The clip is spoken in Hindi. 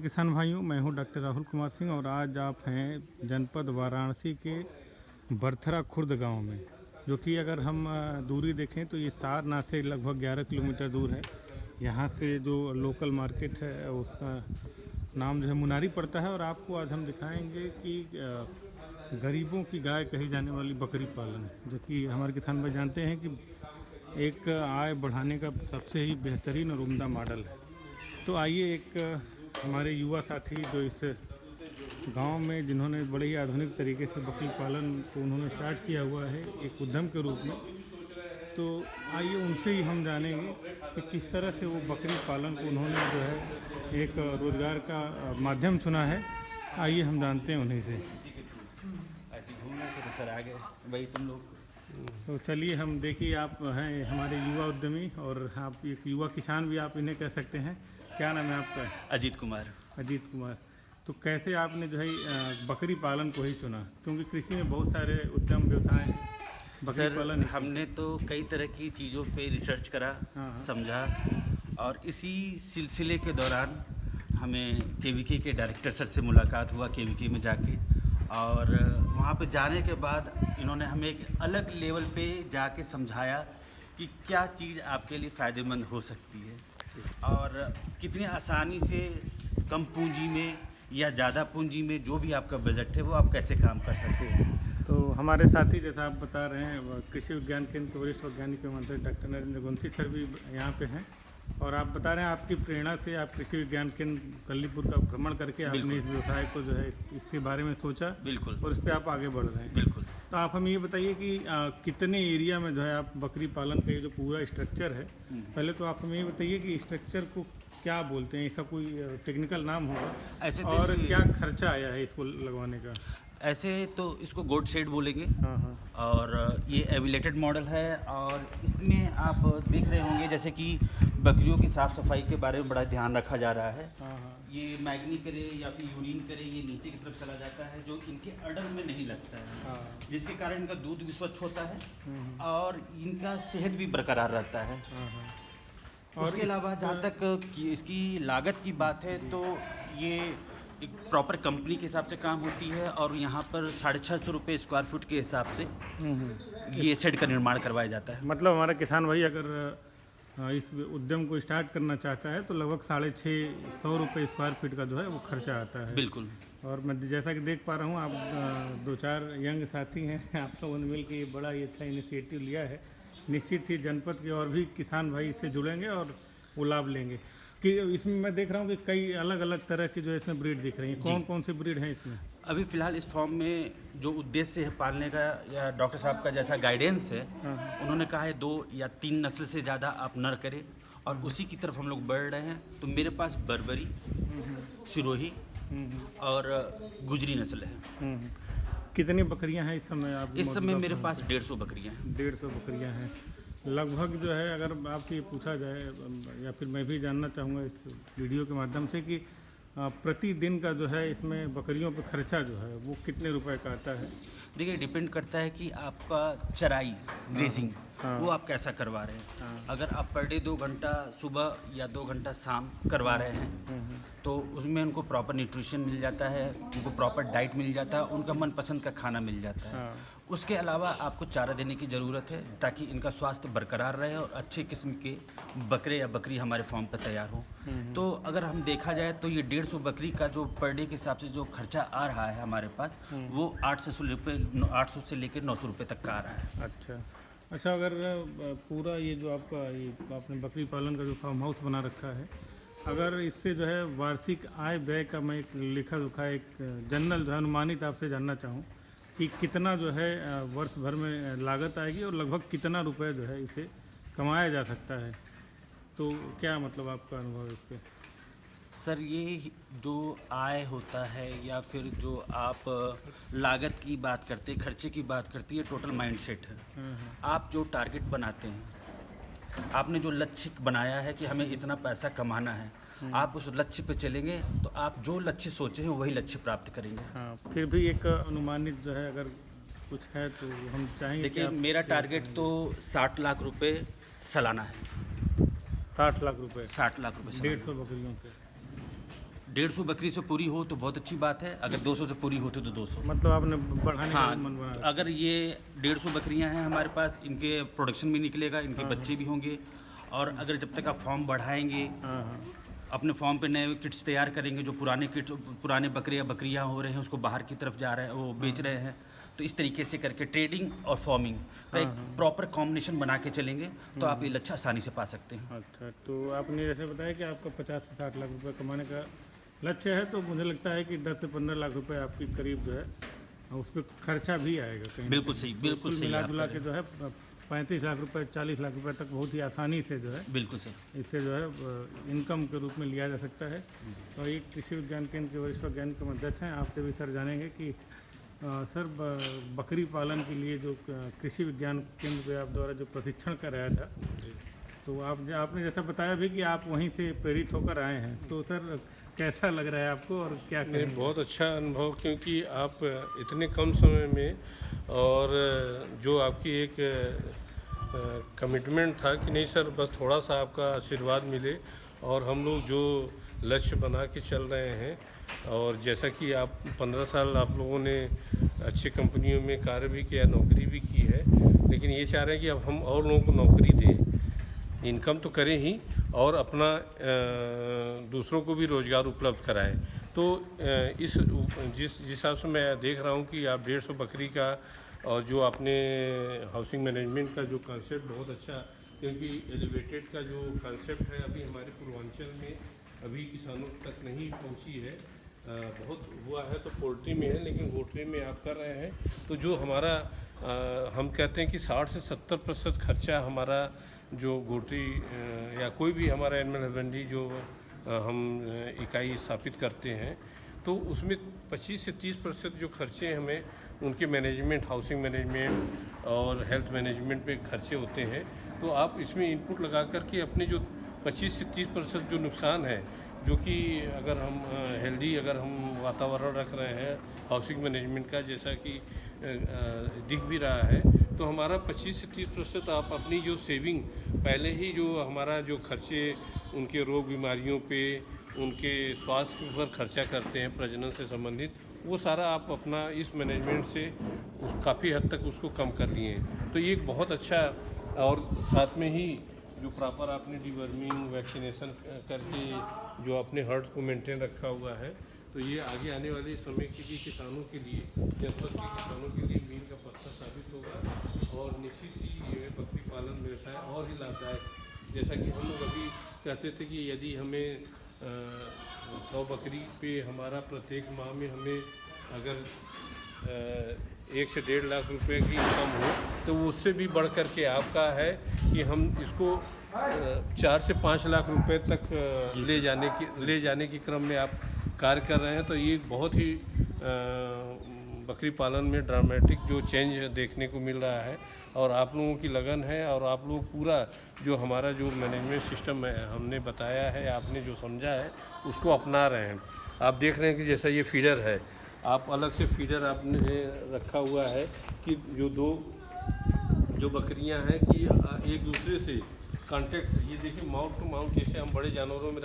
किसान भाइयों, मैं हूं डॉक्टर राहुल कुमार सिंह और आज आप हैं जनपद वाराणसी के बरथरा खुर्द गांव में, जो कि अगर हम दूरी देखें तो ये सारनाथ से लगभग 11 किलोमीटर दूर है। यहाँ से जो लोकल मार्केट है उसका नाम जो है मुनारी पड़ता है। और आपको आज हम दिखाएंगे कि गरीबों की गाय कही जाने वाली बकरी पालन, जो कि हमारे किसान भाई जानते हैं कि एक आय बढ़ाने का सबसे ही बेहतरीन और उम्दा मॉडल है। तो आइए एक हमारे युवा साथी जो इस गांव में जिन्होंने बड़े ही आधुनिक तरीके से बकरी पालन को उन्होंने स्टार्ट किया हुआ है एक उद्यम के रूप में, तो आइए उनसे ही हम जानेंगे कि किस तरह से वो बकरी पालन को उन्होंने जो है एक रोज़गार का माध्यम चुना है। आइए हम जानते हैं उन्हीं से। ऐसे घूमना तो सर आगे भाई तुम लोग। तो चलिए हम देखिए, आप हैं हमारे युवा उद्यमी और आप एक युवा किसान भी आप इन्हें कह सकते हैं। क्या नाम है आपका? अजीत कुमार। अजीत कुमार। तो कैसे आपने जो है बकरी पालन को ही चुना? क्योंकि कृषि में बहुत सारे उद्यम व्यवसाय हैं, बकरी पालन। हमने तो कई तरह की चीज़ों पे रिसर्च करा, समझा, और इसी सिलसिले के दौरान हमें केवीके के डायरेक्टर सर से मुलाकात हुआ केवीके में जाके, और वहाँ पे जाने के बाद इन्होंने हमें एक अलग लेवल पे जाके समझाया कि क्या चीज़ आपके लिए फ़ायदेमंद हो सकती है और कितनी आसानी से कम पूंजी में या ज़्यादा पूंजी में जो भी आपका बजट है वो आप कैसे काम कर सकते हैं। तो हमारे साथी जैसा आप बता रहे हैं, कृषि विज्ञान केंद्र के वरिष्ठ वैज्ञानिक मंत्री डॉक्टर नरेंद्र गोंसी सर भी यहाँ पे हैं, और आप बता रहे हैं आपकी प्रेरणा से आप कृषि विज्ञान केंद्र कल्लीपुर का भ्रमण करके आपने इस व्यवसाय को जो है इसके बारे में सोचा। बिल्कुल। और इस पर आप आगे बढ़ रहे हैं। बिल्कुल। तो आप हमें ये बताइए कि कितने एरिया में जो है आप बकरी पालन का ये जो पूरा स्ट्रक्चर है, पहले तो आप हमें ये बताइए कि स्ट्रक्चर को क्या बोलते हैं, इसका कोई टेक्निकल नाम होगा ऐसे और क्या खर्चा आया है इसको लगवाने का? ऐसे तो इसको गोट शेड बोलेंगे। हाँ। और ये एविलेटेड मॉडल है, और इसमें आप देख रहे होंगे जैसे कि बकरियों की साफ़ सफाई के बारे में बड़ा ध्यान रखा जा रहा है। ये मैगनी करे या फिर यूरिन करे, ये नीचे की तरफ चला जाता है जो इनके अडर में नहीं लगता है, जिसके कारण इनका दूध भी स्वच्छ होता है और इनका सेहत भी बरकरार रहता है। और उसके अलावा जहाँ तक इसकी लागत की बात है तो ये एक प्रॉपर कंपनी के हिसाब से काम होती है, और यहाँ पर 650 रुपये स्क्वायर फुट के हिसाब से ये शेड का निर्माण करवाया जाता है। मतलब हमारा किसान भाई अगर इस उद्यम को स्टार्ट करना चाहता है तो लगभग 650 रुपये स्क्वायर फीट का जो है वो खर्चा आता है। बिल्कुल। और मैं जैसा कि देख पा रहा हूँ आप 2-4 यंग साथी हैं, आप लोगों ने मिल के ये बड़ा ही अच्छा इनिशिएटिव लिया है। निश्चित ही जनपद के और भी किसान भाई इससे जुड़ेंगे और वो लाभ लेंगे। कि इसमें मैं देख रहा हूँ कि कई अलग अलग तरह की जो है इसमें ब्रीड दिख रही हैं। कौन कौन सी ब्रीड हैं इसमें? अभी फ़िलहाल इस फॉर्म में जो उद्देश्य है पालने का, या डॉक्टर साहब का जैसा गाइडेंस है, उन्होंने कहा है 2 या 3 नस्ल से ज़्यादा आप नर करें, और उसी की तरफ हम लोग बढ़ रहे हैं। तो मेरे पास बर्बरी, सिरोही और गुजरी नस्ल है। कितनी बकरियां हैं इस समय? आप इस समय मेरे पास 150 बकरियां हैं। 150 बकरियां हैं लगभग। जो है अगर आपसे ये पूछा जाए या फिर मैं भी जानना चाहूँगा इस वीडियो के माध्यम से कि प्रतिदिन का जो है इसमें बकरियों पर खर्चा जो है वो कितने रुपए का आता है? देखिए, डिपेंड करता है कि आपका चराई, ग्रेजिंग, वो आप कैसा करवा रहे हैं। अगर आप पर डे 2 घंटा सुबह या 2 घंटा शाम करवा रहे हैं तो उसमें उनको प्रॉपर न्यूट्रिशन मिल जाता है, उनको प्रॉपर डाइट मिल जाता है, उनका मनपसंद का खाना मिल जाता है। उसके अलावा आपको चारा देने की ज़रूरत है ताकि इनका स्वास्थ्य बरकरार रहे और अच्छे किस्म के बकरे या बकरी हमारे फार्म पर तैयार हो। तो अगर हम देखा जाए तो ये 150 बकरी का जो पर डे के हिसाब से जो खर्चा आ रहा है हमारे पास, वो 800 से लेकर 900 रुपये तक का आ रहा है। अच्छा, अगर पूरा ये जो आपका ये आपने बकरी पालन का जो फार्म हाउस बना रखा है, अगर इससे जो है वार्षिक आय व्यय का मैं एक लेखा जोखा एक जनरल जो है अनुमानित आपसे जानना चाहूँ कि कितना जो है वर्ष भर में लागत आएगी और लगभग कितना रुपए जो है इसे कमाया जा सकता है, तो क्या मतलब आपका अनुभव है इस पर? सर, ये जो आय होता है या फिर जो आप लागत की बात करते हैं, खर्चे की बात करती है, टोटल माइंडसेट है। आप जो टारगेट बनाते हैं, आपने जो लक्ष्य बनाया है कि हमें इतना पैसा कमाना है, आप उस लक्ष्य पे चलेंगे तो आप जो लक्ष्य सोचे हैं वही लक्ष्य प्राप्त करेंगे। फिर भी एक अनुमानित जो है अगर कुछ है तो हम चाहेंगे। देखिए, मेरा टारगेट तो 60 लाख रुपए सालाना है। 60 लाख रुपए? 60 लाख रुपए 150 बकरियों से? 150 बकरी से पूरी हो तो बहुत अच्छी बात है, अगर 200 से पूरी होती तो 200। मतलब आपने बढ़ाने का मन हाँ, बना। अगर ये 150 बकरियां हैं हमारे पास, इनके प्रोडक्शन भी निकलेगा, इनके बच्चे भी होंगे, और अगर जब तक आप फॉर्म बढ़ाएंगे, हाँ हाँ अपने फॉर्म पे नए किट्स तैयार करेंगे, जो पुराने बकरियां हो रहे हैं उसको बाहर की तरफ जा रहे हैं, वो बेच रहे हैं, तो इस तरीके से करके ट्रेडिंग और फार्मिंग का एक प्रॉपर कॉम्बिनेशन बना के चलेंगे तो आप ये लक्ष्य आसानी से पा सकते हैं। अच्छा, तो आपने जैसे बताया कि आपका 50 से 60 लाख रुपए कमाने का लक्ष्य है, तो मुझे लगता है कि 10 से 15 लाख रुपए आपकी करीब जो है उस पर खर्चा भी आएगा कहीं। बिल्कुल सही, बिल्कुल सही। मिला आप जुला कह के रहे जो है 35 लाख रुपए 40 लाख रुपए तक बहुत ही आसानी से जो है हैं। बिल्कुल सही। इससे जो है इनकम के रूप में लिया जा सकता है। और एक कृषि विज्ञान केंद्र के वरिष्ठ वैज्ञानिक अध्यक्ष हैं, आपसे भी सर जानेंगे कि सर बकरी पालन के लिए जो कृषि विज्ञान केंद्र पे आप द्वारा जो प्रशिक्षण कराया था, तो आपने जैसा बताया भी कि आप वहीं से प्रेरित होकर आए हैं, तो सर कैसा लग रहा है आपको और क्या नहीं, कहेंगे? बहुत अच्छा अनुभव, क्योंकि आप इतने कम समय में, और जो आपकी एक कमिटमेंट था कि नहीं सर बस थोड़ा सा आपका आशीर्वाद मिले और हम लोग जो लक्ष्य बना के चल रहे हैं, और जैसा कि आप 15 साल आप लोगों ने अच्छी कंपनियों में कार्य भी किया, नौकरी भी की है, लेकिन ये चाह रहे हैं कि अब हम और लोगों को नौकरी दें, इनकम तो करें ही और अपना दूसरों को भी रोज़गार उपलब्ध कराएं। तो जिस हिसाब से मैं देख रहा हूँ कि आप 150 बकरी का, और जो आपने हाउसिंग मैनेजमेंट का जो कॉन्सेप्ट बहुत अच्छा, क्योंकि एलिवेटेड का जो कॉन्सेप्ट है अभी हमारे पूर्वांचल में अभी किसानों तक नहीं पहुँची है, बहुत हुआ है तो पोल्ट्री में है, लेकिन पोल्ट्री में आप कर रहे हैं। तो जो हमारा हम कहते हैं कि 60 से 70% खर्चा हमारा जो गोट्री या कोई भी हमारा एनिमल हस्बेंड्री जो हम इकाई स्थापित करते हैं, तो उसमें 25 से 30% जो खर्चे हमें उनके मैनेजमेंट, हाउसिंग मैनेजमेंट और हेल्थ मैनेजमेंट पे खर्चे होते हैं। तो आप इसमें इनपुट लगा करके अपने जो 25 से 30% जो नुकसान है, जो कि अगर हम हेल्दी अगर हम वातावरण रख रहे हैं हाउसिंग मैनेजमेंट का, जैसा कि दिख भी रहा है, तो हमारा 25 से 30% आप अपनी जो सेविंग पहले ही जो हमारा जो खर्चे उनके रोग बीमारियों पे, उनके स्वास्थ्य पर खर्चा करते हैं प्रजनन से संबंधित, वो सारा आप अपना इस मैनेजमेंट से काफ़ी हद तक उसको कम कर लिए हैं। तो ये एक बहुत अच्छा, और साथ में ही जो प्रॉपर आपने डिवर्मिंग वैक्सीनेशन करके जो अपने हर्ट को मेंटेन रखा हुआ है, तो ये आगे आने वाले समय के लिए किसानों के लिए, जनपद के किसानों के लिए मील का पत्थर साबित होगा, और निश्चित ही ये बकरी पालन व्यवसाय और ही लाभदायक, जैसा कि हम लोग अभी कहते थे कि यदि हमें 100 बकरी पे हमारा प्रत्येक माह में हमें अगर 1 से 1.5 लाख रुपए की इनकम हो, तो उससे भी बढ़ कर के आपका है कि हम इसको 4 से 5 लाख रुपए तक ले जाने के क्रम में आप कार्य कर रहे हैं। तो ये बहुत ही बकरी पालन में ड्रामेटिक जो चेंज देखने को मिल रहा है, और आप लोगों की लगन है, और आप लोग पूरा जो हमारा जो मैनेजमेंट सिस्टम है हमने बताया है, आपने जो समझा है उसको अपना रहे हैं। आप देख रहे हैं कि जैसा ये फीडर है, आप अलग से फीडर आपने रखा हुआ है कि जो बकरियां हैं कि एक दूसरे से कांटेक्ट, ये देखिए माउथ टू माउथ, जैसे हम बड़े जानवरों में